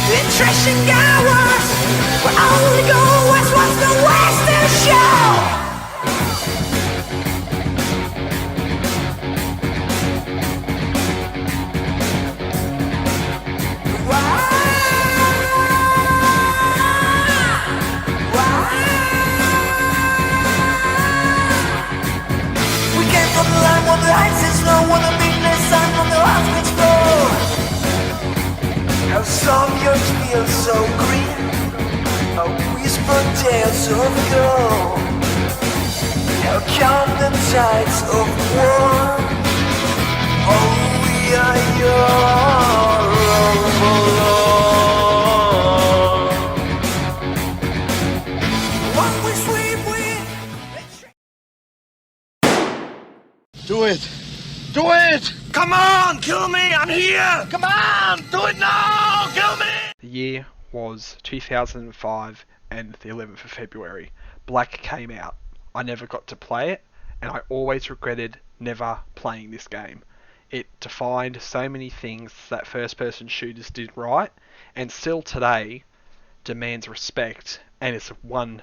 Attrition hours, we only go west, what's the western show? We came from the line where the ice is low, where the meanness sun from the hospital floor. How some years feel so green, how whispered tales of gold, how calm the tides of war. Oh, we are your overlord. When we sleep, we Do it! Do it! come on, kill me, I'm here. Come on! Do it now! Kill me! The year was 2005 and the 11th of February. Black came out. I never got to play it, and I always regretted never playing this game. It defined so many things that first-person shooters did right, and still today demands respect, and it's one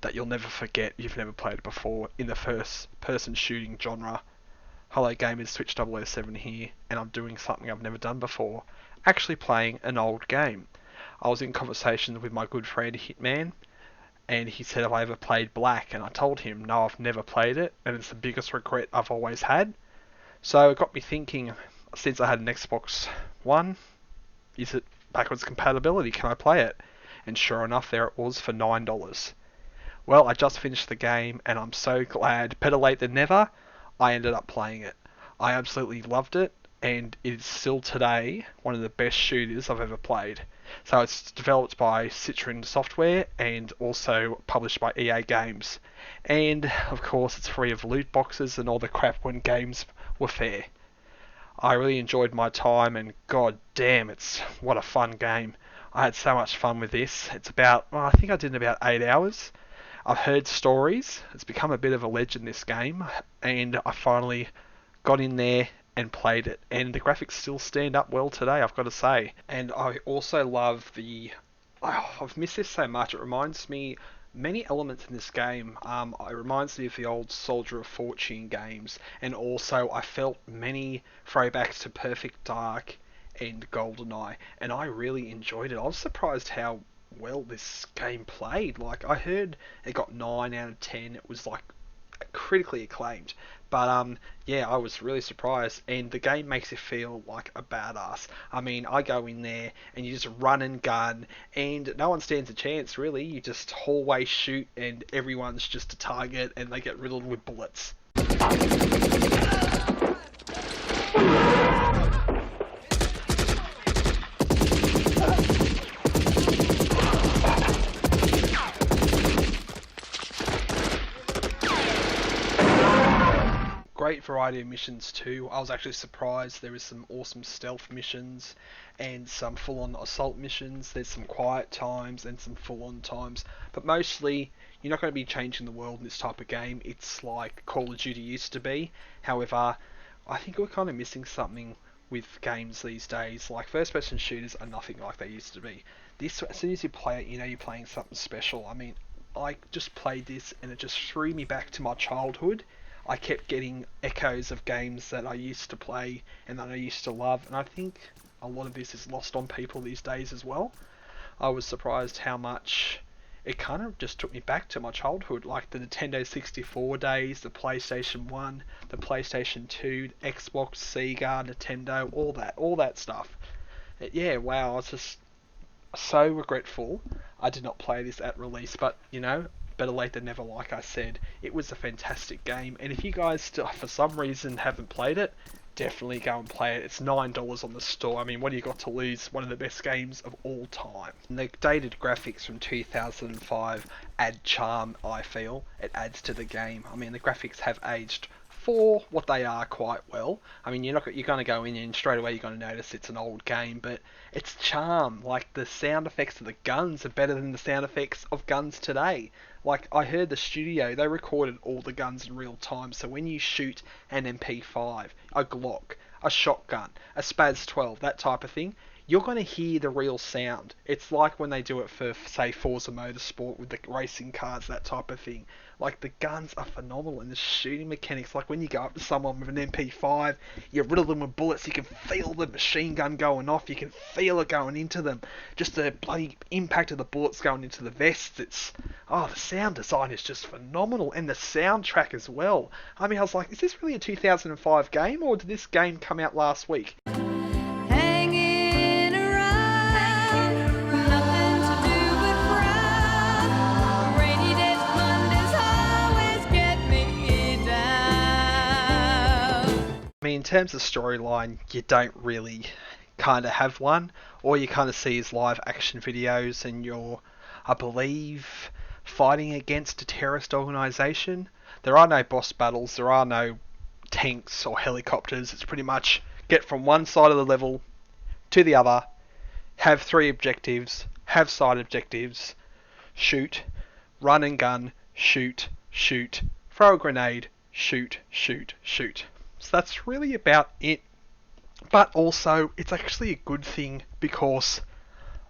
that you'll never forget if you've never played it before in the first-person shooting genre. Hello gamers, Switch 007 here, and I'm doing something I've never done before, actually playing an old game. I was in conversations with my good friend Hitman, and he said have I ever played Black, and I told him no, I've never played it, and it's the biggest regret I've always had. So it got me thinking, since I had an Xbox One, is it backwards compatibility, can I play it? And sure enough, there it was for $9. Well, I just finished the game, and I'm so glad, better late than never, I ended up playing it. I absolutely loved it, and it is still today one of the best shooters I've ever played. So it's developed by Citron Software and also published by EA Games. And of course it's free of loot boxes and all the crap when games were fair. I really enjoyed my time, and god damn, what a fun game. I had so much fun with this. It's about, well, I think I did in about 8 hours. I've heard stories. It's become a bit of a legend, this game, and I finally got in there and played it, and the graphics still stand up well today, I've got to say. And I also love I've missed this so much. It reminds me many elements in this game. It reminds me of the old Soldier of Fortune games, and also I felt many throwbacks to Perfect Dark and GoldenEye, and I really enjoyed it. I was surprised how well this game played. Like, I heard it got 9 out of 10. It was like critically acclaimed, but yeah, I was really surprised, and the game makes you feel like a badass. I mean, I go in there and you just run and gun, and no one stands a chance really. You just hallway shoot, and everyone's just a target, and they get riddled with bullets. Great variety of missions too. I was actually surprised there was some awesome stealth missions and some full-on assault missions. There's some quiet times and some full-on times, but mostly you're not going to be changing the world in this type of game. It's like Call of Duty used to be. However, I think we're kind of missing something with games these days. Like, first-person shooters are nothing like they used to be. This, as soon as you play it, you know you're playing something special. I mean, I just played this and it just threw me back to my childhood. I kept getting echoes of games that I used to play and that I used to love, and I think a lot of this is lost on people these days as well. I was surprised how much it kind of just took me back to my childhood, like the Nintendo 64 days, the PlayStation 1, the PlayStation 2, Xbox, Sega, Nintendo, all that stuff. Yeah, wow, I was just so regretful I did not play this at release, but you know, better late than never, like I said. It was a fantastic game, and if you guys still, for some reason, haven't played it, definitely go and play it. It's $9 on the store. I mean, what do you got to lose? One of the best games of all time. And the dated graphics from 2005 add charm, I feel. It adds to the game. I mean, the graphics have aged for what they are quite well. I mean, you're going to go in and straight away you're going to notice it's an old game, but it's charm. Like, the sound effects of the guns are better than the sound effects of guns today. Like, I heard the studio, they recorded all the guns in real time, so when you shoot an MP5, a Glock, a shotgun, a Spaz 12, that type of thing, you're going to hear the real sound. It's like when they do it for, say, Forza Motorsport with the racing cars, that type of thing. Like, the guns are phenomenal, and the shooting mechanics, like when you go up to someone with an MP5, you riddle them with bullets, you can feel the machine gun going off, you can feel it going into them. Just the bloody impact of the bullets going into the vests. The sound design is just phenomenal, and the soundtrack as well. I mean, I was like, is this really a 2005 game, or did this game come out last week? Hanging around, nothing to do but frown. Rainy days, Mondays always get me down. I mean, in terms of storyline, you don't really kind of have one. All you kind of see is live action videos, and you're, I believe, fighting against a terrorist organisation. There are no boss battles, there are no tanks or helicopters. It's pretty much get from one side of the level to the other, have 3 objectives, have side objectives, shoot, run and gun, shoot, throw a grenade, shoot. So that's really about it. But also, it's actually a good thing because,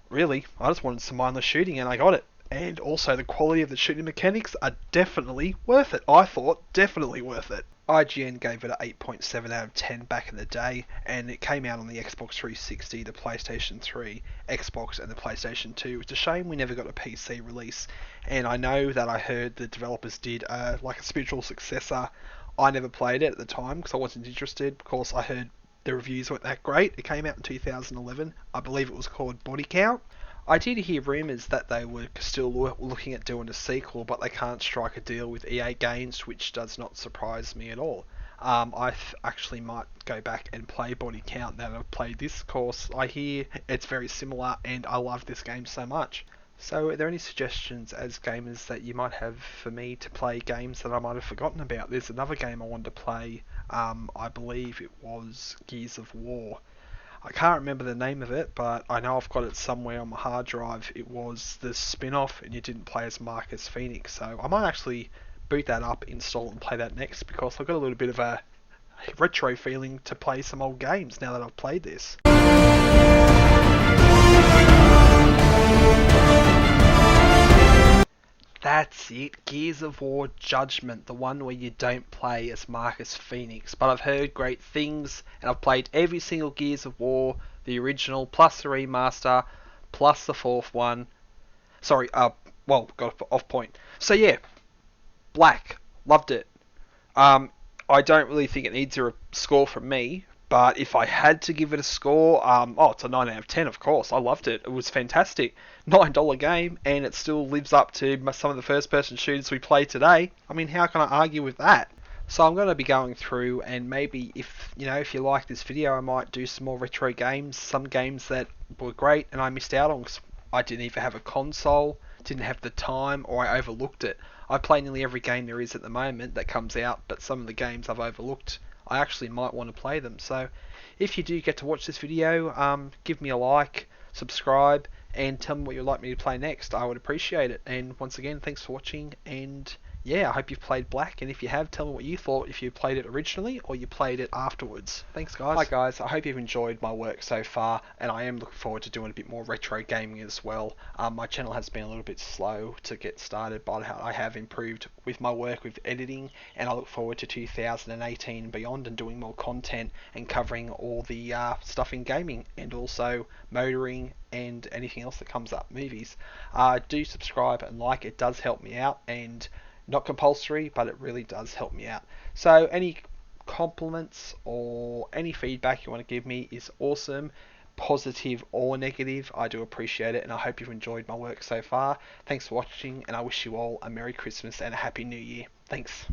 really, I just wanted some mindless shooting and I got it. And also, the quality of the shooting mechanics are definitely worth it. I thought, definitely worth it. IGN gave it an 8.7 out of 10 back in the day, and it came out on the Xbox 360, the PlayStation 3, Xbox, and the PlayStation 2. It's a shame we never got a PC release, and I know that I heard the developers did like a spiritual successor. I never played it at the time because I wasn't interested, because I heard the reviews weren't that great. It came out in 2011. I believe it was called Body Count. I did hear rumours that they were still looking at doing a sequel, but they can't strike a deal with EA Games, which does not surprise me at all. I actually might go back and play Body Count now that I've played this course. I hear it's very similar, and I love this game so much. So are there any suggestions as gamers that you might have for me to play games that I might have forgotten about? There's another game I wanted to play, I believe it was Gears of War. I can't remember the name of it, but I know I've got it somewhere on my hard drive. It was the spin-off, and you didn't play as Marcus Phoenix, so I might actually boot that up, install it, and play that next, because I've got a little bit of a retro feeling to play some old games now that I've played this. That's it, Gears of War Judgment, the one where you don't play as Marcus Phoenix. But I've heard great things, and I've played every single Gears of War, the original, plus the remaster, plus the 4th one. Sorry, got off point. So yeah, Black, loved it. I don't really think it needs a score from me, but if I had to give it a score, it's a 9 out of 10, of course. I loved it. It was fantastic. $9 game, and it still lives up to some of the first-person shooters we play today. I mean, how can I argue with that? So I'm going to be going through, and maybe if you like this video, I might do some more retro games. Some games that were great, and I missed out on because I didn't even have a console, didn't have the time, or I overlooked it. I play nearly every game there is at the moment that comes out, but some of the games I've overlooked, I actually might want to play them. So if you do get to watch this video, give me a like, subscribe, and tell me what you'd like me to play next. I would appreciate it. And once again, thanks for watching, and yeah, I hope you've played Black, and if you have, tell me what you thought, if you played it originally or you played it afterwards. Thanks, guys. Hi guys, I hope you've enjoyed my work so far, and I am looking forward to doing a bit more retro gaming as well. My channel has been a little bit slow to get started, but I have improved with my work with editing, and I look forward to 2018 and beyond, and doing more content and covering all the stuff in gaming, and also motoring and anything else that comes up, movies. Do subscribe and like, it does help me out, and not compulsory, but it really does help me out. So any compliments or any feedback you want to give me is awesome, positive or negative. I do appreciate it, and I hope you've enjoyed my work so far. Thanks for watching, and I wish you all a Merry Christmas and a Happy New Year. Thanks.